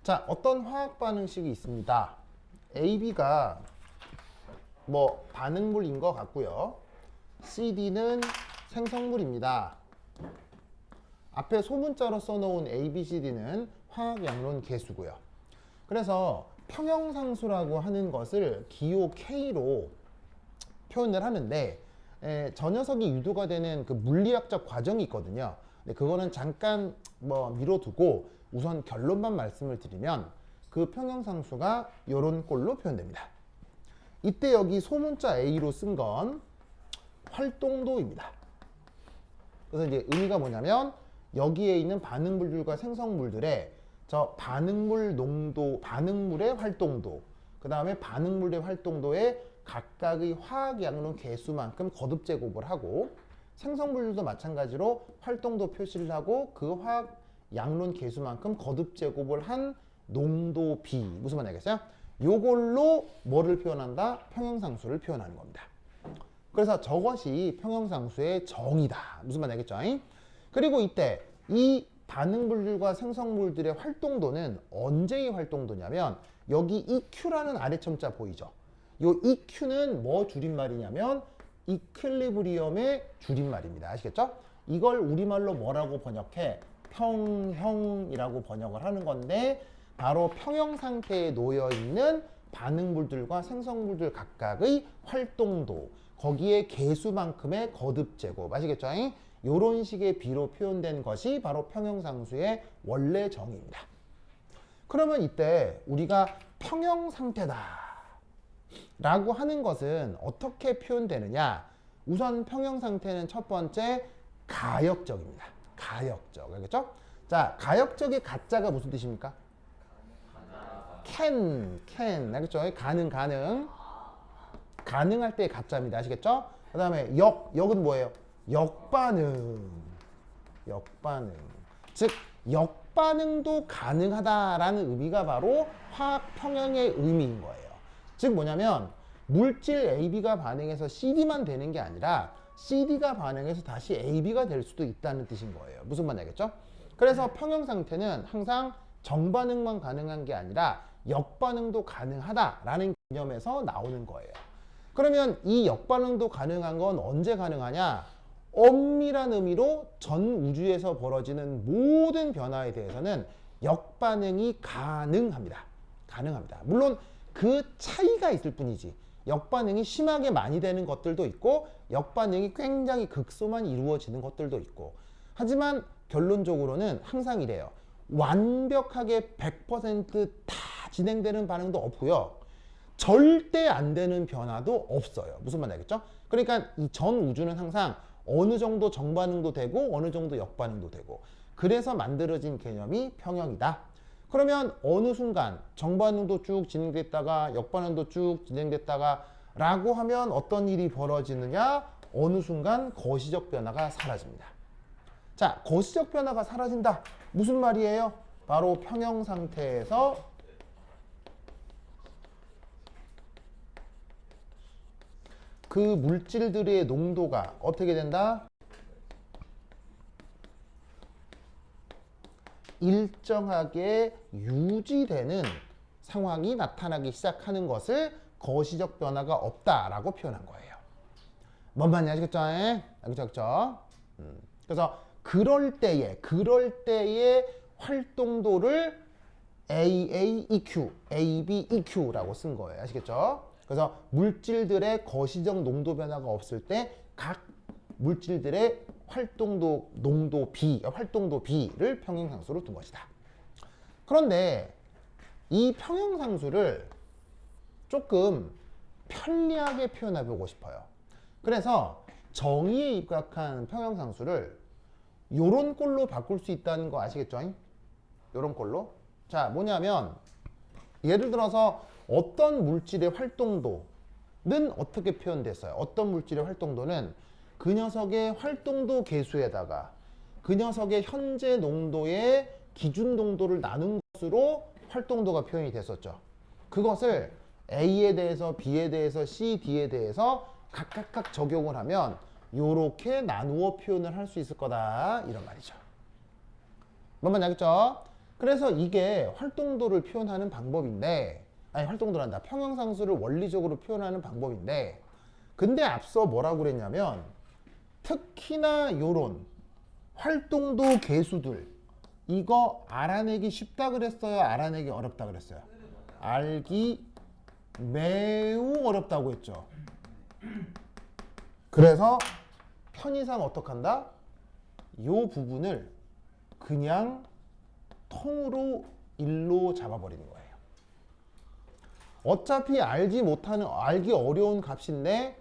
자, 어떤 화학 반응식이 있습니다. AB가 뭐 반응물인 것 같고요. CD는 생성물입니다. 앞에 소문자로 써놓은 A, B, C, D는 화학 양론 계수고요. 그래서 평형상수라고 하는 것을 기호 K로 표현을 하는데 저 녀석이 유도가 되는 그 물리학적 과정이 있거든요. 근데 그거는 잠깐 뭐 미뤄두고 우선 결론만 말씀을 드리면 그 평형상수가 이런 꼴로 표현됩니다. 이때 여기 소문자 A로 쓴 건 활동도입니다. 그래서 이제 의미가 뭐냐면 여기에 있는 반응물들과 생성물들의 저 반응물 농도, 반응물의 활동도, 그 다음에 반응물의 활동도에 각각의 화학 양론 개수만큼 거듭 제곱을 하고, 생성물들도 마찬가지로 활동도 표시를 하고 그 화학 양론 개수만큼 거듭 제곱을 한 농도 B, 무슨 말인지 알겠어요? 요걸로 뭐를 표현한다? 평형상수를 표현하는 겁니다. 그래서 저것이 평형상수의 정의다. 무슨 말인지 알겠죠? 그리고 이때 이 반응물들과 생성물들의 활동도는 언제의 활동도냐면 여기 EQ라는 아래첨자 보이죠? 요 EQ는 뭐 줄임말이냐면 이퀄리브리엄의 줄임말입니다. 아시겠죠? 이걸 우리말로 뭐라고 번역해? 평형이라고 번역을 하는 건데 바로 평형 상태에 놓여 있는 반응물들과 생성물들 각각의 활동도, 거기에 개수만큼의 거듭 제곱, 아시겠죠? 이런 식의 비로 표현된 것이 바로 평형상수의 원래 정의입니다. 그러면 이때 우리가 평형 상태다 라고 하는 것은 어떻게 표현되느냐? 우선 평형 상태는 첫 번째 가역적입니다. 가역적, 알겠죠? 자, 가역적의 가짜가 무슨 뜻입니까? can, 알겠죠? 가능할 때의 가짜입니다. 아시겠죠? 그 다음에 역은 뭐예요? 역반응. 즉, 역반응도 가능하다라는 의미가 바로 화학 평형의 의미인 거예요. 즉 뭐냐면 물질 AB가 반응해서 CD만 되는 게 아니라 CD가 반응해서 다시 AB가 될 수도 있다는 뜻인 거예요. 무슨 말인지 알겠죠? 그래서 평형 상태는 항상 정반응만 가능한 게 아니라 역반응도 가능하다라는 개념에서 나오는 거예요. 그러면 이 역반응도 가능한 건 언제 가능하냐? 엄밀한 의미로 전 우주에서 벌어지는 모든 변화에 대해서는 역반응이 가능합니다. 물론 그 차이가 있을 뿐이지 역반응이 심하게 많이 되는 것들도 있고 역반응이 굉장히 극소만 이루어지는 것들도 있고, 하지만 결론적으로는 항상 이래요. 완벽하게 100%다 진행되는 반응도 없고요. 절대 안 되는 변화도 없어요. 무슨 말인지 알겠죠? 그러니까 이 전 우주는 항상 어느 정도 정반응도 되고 어느 정도 역반응도 되고, 그래서 만들어진 개념이 평형이다. 그러면 어느 순간 정반응도 쭉 진행됐다가 역반응도 쭉 진행됐다가 라고 하면 어떤 일이 벌어지느냐? 어느 순간 거시적 변화가 사라집니다. 자, 거시적 변화가 사라진다. 무슨 말이에요? 바로 평형 상태에서 그 물질들의 농도가 어떻게 된다? 일정하게 유지되는 상황이 나타나기 시작하는 것을 거시적 변화가 없다라고 표현한 거예요. 뭔 말인지 아시겠죠? 알겠죠? 그래서 그럴 때의 활동도를 AAEQ, ABEQ라고 쓴 거예요. 아시겠죠? 그래서 물질들의 거시적 농도 변화가 없을 때 각 물질들의 활동도 활동도 B를 평형상수로 둔 것이다. 그런데 이 평형상수를 조금 편리하게 표현해 보고 싶어요. 그래서 정의에 입각한 평형상수를 요런 꼴로 바꿀 수 있다는 거 아시겠죠? 요런 꼴로. 자, 뭐냐면 예를 들어서 어떤 물질의 활동도는 어떻게 표현됐어요? 어떤 물질의 활동도는 그 녀석의 활동도 계수에다가 그 녀석의 현재 농도의 기준 농도를 나눈 것으로 활동도가 표현이 됐었죠. 그것을 A에 대해서 B에 대해서 C, D에 대해서 각각 적용을 하면 요렇게 나누어 표현을 할 수 있을 거다, 이런 말이죠. 뭔 말인지 알겠죠? 그래서 이게 활동도를 표현하는 방법인데, 아니 활동도란다. 평형상수를 원리적으로 표현하는 방법인데, 근데 앞서 뭐라고 그랬냐면 특히나 요런 활동도 계수들 이거 알아내기 쉽다 그랬어요? 알아내기 어렵다 그랬어요? 알기 매우 어렵다고 했죠. 그래서 편의상 어떡한다? 요 부분을 그냥 통으로 1로 잡아버리는 거예요. 어차피 알기 어려운 값인데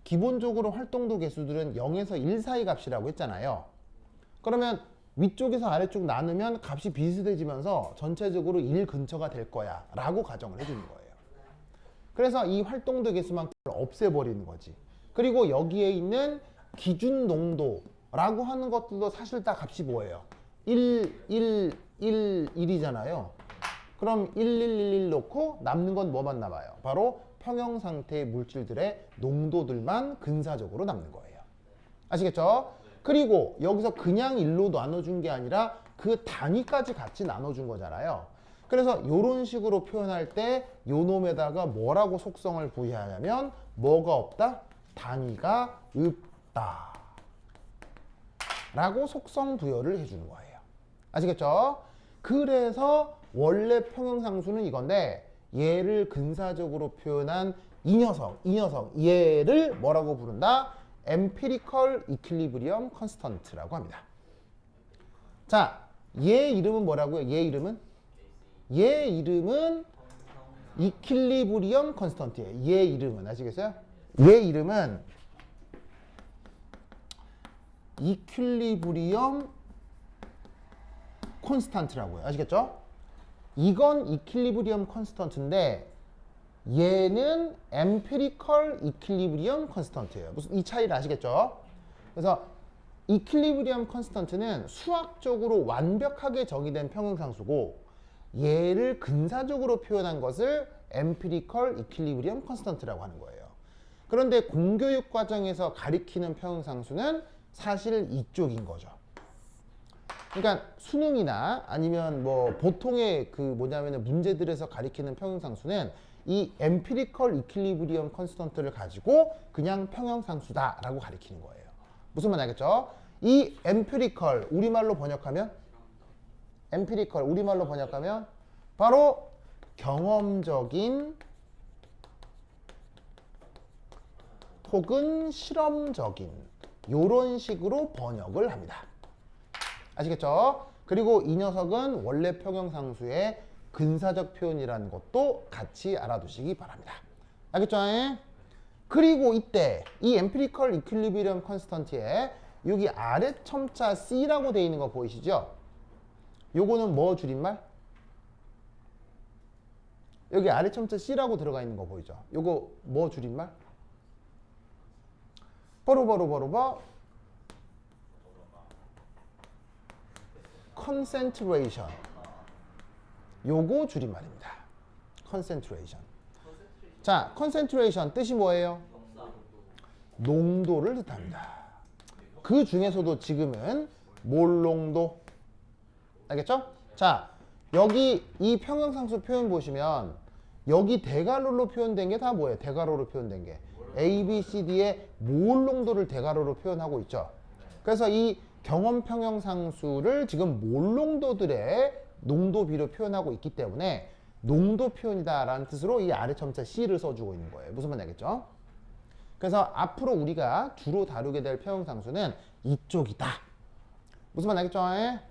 기본적으로 활동도 계수들은 0에서 1 사이 값이라고 했잖아요. 그러면 위쪽에서 아래쪽 나누면 값이 비슷해지면서 전체적으로 1 근처가 될 거야 라고 가정을 해주는 거예요. 그래서 이 활동도 계수만 없애버리는 거지. 그리고 여기에 있는 기준 농도라고 하는 것들도 사실 다 값이 뭐예요? 1, 1, 1, 1이잖아요. 그럼 1, 1, 1, 1 놓고 남는 건 뭐만 남아요? 바로 평형 상태의 물질들의 농도들만 근사적으로 남는 거예요. 아시겠죠? 그리고 여기서 그냥 1로 나눠준 게 아니라 그 단위까지 같이 나눠준 거잖아요. 그래서 이런 식으로 표현할 때 요놈에다가 뭐라고 속성을 부여하냐면 뭐가 없다? 단위가 없다 라고 속성 부여를 해주는 거예요. 아시겠죠? 그래서 원래 평형상수는 이건데 얘를 근사적으로 표현한 이 녀석 얘를 뭐라고 부른다? Empirical Equilibrium Constant라고 합니다. 자, 얘 이름은 뭐라고요? 얘 이름은 Equilibrium Constant예요. 얘 이름은 아시겠어요? 얘 이름은 Equilibrium Constant라고요. 아시겠죠? 이건 Equilibrium Constant인데 얘는 Empirical Equilibrium Constant예요. 무슨 이 차이를 아시겠죠? 그래서 Equilibrium Constant는 수학적으로 완벽하게 정의된 평형상수고 얘를 근사적으로 표현한 것을 Empirical Equilibrium Constant라고 하는 거예요. 그런데 공교육 과정에서 가리키는 평형상수는 사실 이쪽인 거죠. 그러니까 수능이나 아니면 뭐 보통의 그 뭐냐면 문제들에서 가리키는 평형상수는 이 Empirical Equilibrium Constant를 가지고 그냥 평형상수다라고 가리키는 거예요. 무슨 말 알겠죠? 이 Empirical 우리말로 번역하면 바로 경험적인 혹은 실험적인 요런 식으로 번역을 합니다. 아시겠죠? 그리고 이 녀석은 원래 평형상수의 근사적 표현이라는 것도 같이 알아두시기 바랍니다. 알겠죠? 그리고 이때 이 Empirical Equilibrium Constant에 여기 아래 첨자 C라고 되어 있는 거 보이시죠? 요거는 뭐 줄임말? 여기 아래 첨자 C라고 들어가 있는 거 보이죠? 요거 뭐 줄임말? 바로 concentration. 요거 줄임말입니다. concentration. 자, concentration 뜻이 뭐예요? 농도를 뜻합니다. 그 중에서도 지금은 몰농도. 알겠죠? 자, 여기 이 평형상수 표현 보시면 여기 대괄호로 표현된 게 다 뭐예요? 대괄호로 표현된 게 A, B, C, D의 몰 농도를 대괄호로 표현하고 있죠. 그래서 이 경험 평형상수를 지금 몰 농도들의 농도비로 표현하고 있기 때문에 농도 표현이다라는 뜻으로 이 아래 첨자 C를 써주고 있는 거예요. 무슨 말인지 알겠죠? 그래서 앞으로 우리가 주로 다루게 될 평형상수는 이쪽이다. 무슨 말인지 알겠죠?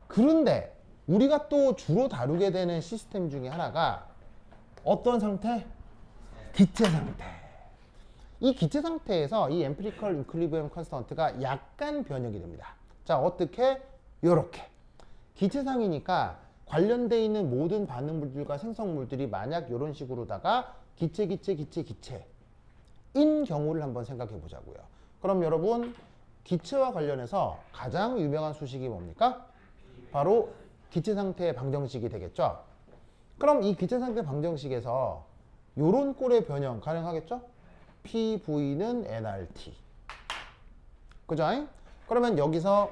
그런데 우리가 또 주로 다루게 되는 시스템 중에 하나가 어떤 상태? 기체 상태. 이 기체 상태에서 이 Empirical Equilibrium Constant가 약간 변형이 됩니다. 자, 어떻게? 요렇게. 기체상이니까 관련되어 있는 모든 반응물들과 생성물들이 만약 이런 식으로다가 기체인 경우를 한번 생각해 보자고요. 그럼 여러분 기체와 관련해서 가장 유명한 수식이 뭡니까? 바로 기체 상태의 방정식이 되겠죠. 그럼 이 기체 상태 방정식에서 요런 꼴의 변형 가능하겠죠? PV는 nRT. 그죠? 그러면 여기서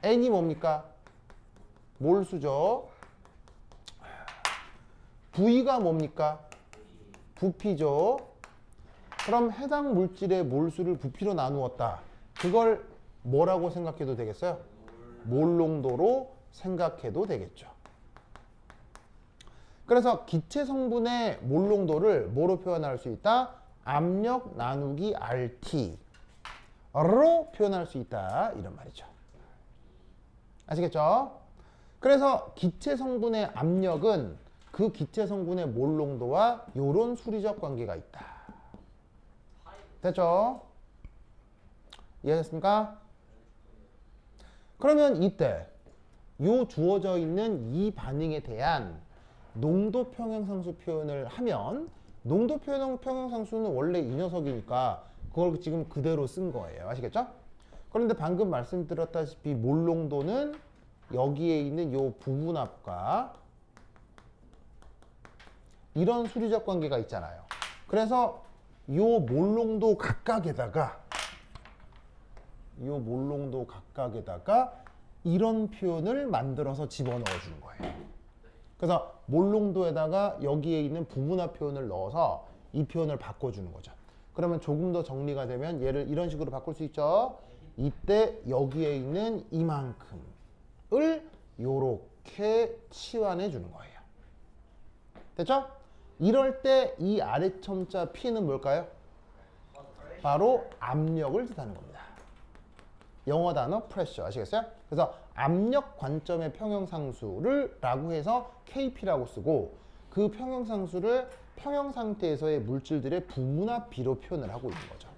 N이 뭡니까? 몰수죠. V가 뭡니까? 부피죠. 그럼 해당 물질의 몰수를 부피로 나누었다. 그걸 뭐라고 생각해도 되겠어요? 몰농도로 생각해도 되겠죠. 그래서 기체 성분의 몰농도를 뭐로 표현할 수 있다? 압력 나누기 RT로 표현할 수 있다. 이런 말이죠. 아시겠죠? 그래서 기체 성분의 압력은 그 기체 성분의 몰농도와 이런 수리적 관계가 있다. 됐죠? 이해하셨습니까? 그러면 이때 요 주어져 있는 이 반응에 대한 농도 평형상수 표현을 하면 농도 평형상수는 원래 이 녀석이니까 그걸 지금 그대로 쓴 거예요. 아시겠죠? 그런데 방금 말씀드렸다시피 몰농도는 여기에 있는 요 부분합과 이런 수리적 관계가 있잖아요. 그래서 요 몰농도 각각에다가 이런 표현을 만들어서 집어넣어 주는 거예요. 그래서 몰농도에다가 여기에 있는 부분합 표현을 넣어서 이 표현을 바꿔주는 거죠. 그러면 조금 더 정리가 되면 얘를 이런 식으로 바꿀 수 있죠. 이때 여기에 있는 이만큼을 요렇게 치환해 주는 거예요. 됐죠? 이럴 때 이 아래첨자 P는 뭘까요? 바로 압력을 뜻하는 겁니다. 영어 단어 프레셔 아시겠어요? 그래서 압력 관점의 평형상수를 라고 해서 KP라고 쓰고 그 평형상수를 평형 상태에서의 물질들의 부문합 비로 표현을 하고 있는 거죠.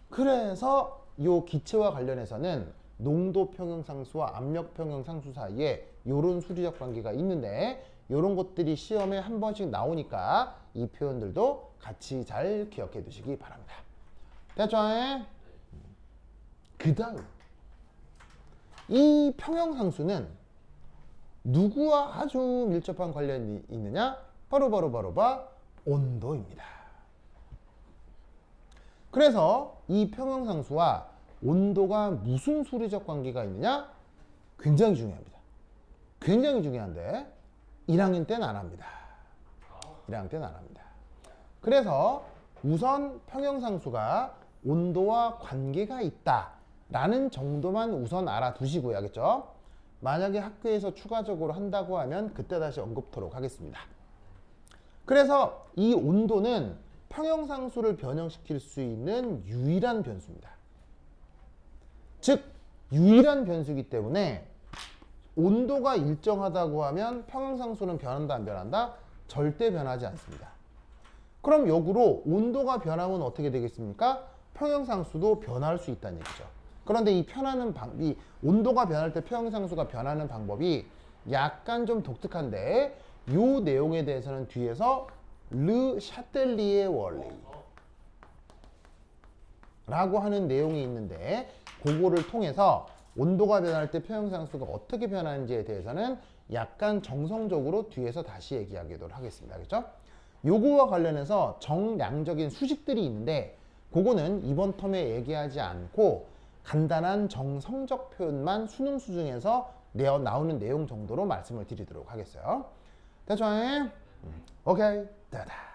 그래서 이 기체와 관련해서는 농도 평형상수와 압력 평형상수 사이에 이런 수리적 관계가 있는데 이런 것들이 시험에 한 번씩 나오니까 이 표현들도 같이 잘 기억해 두시기 바랍니다. 됐죠? 그 다음 이 평형상수는 누구와 아주 밀접한 관련이 있느냐? 바로 온도입니다. 그래서 이 평형상수와 온도가 무슨 수리적 관계가 있느냐? 굉장히 중요합니다. 굉장히 중요한데 1학년 때는 안 합니다. 1학년 때는 안 합니다. 그래서 우선 평형상수가 온도와 관계가 있다라는 정도만 우선 알아두시고요. 알겠죠? 만약에 학교에서 추가적으로 한다고 하면 그때 다시 언급토록 하겠습니다. 그래서 이 온도는 평형상수를 변형시킬 수 있는 유일한 변수입니다. 즉 유일한 변수이기 때문에 온도가 일정하다고 하면 평형상수는 변한다 안 변한다? 절대 변하지 않습니다. 그럼 역으로 온도가 변하면 어떻게 되겠습니까? 평형상수도 변할 수 있다는 얘기죠. 그런데 이 온도가 변할 때 평형상수가 변하는 방법이 약간 좀 독특한데 이 내용에 대해서는 뒤에서 르 샤텔리에 원리 라고 하는 내용이 있는데 그거를 통해서 온도가 변할 때 평형상수가 어떻게 변하는지에 대해서는 약간 정성적으로 뒤에서 다시 얘기하도록 하겠습니다. 알겠죠? 요거와 관련해서 정량적인 수식들이 있는데 그거는 이번 텀에 얘기하지 않고 간단한 정성적 표현만 수능 수준에서 나오는 내용 정도로 말씀을 드리도록 하겠어요. 됐죠? 오케이. 따다.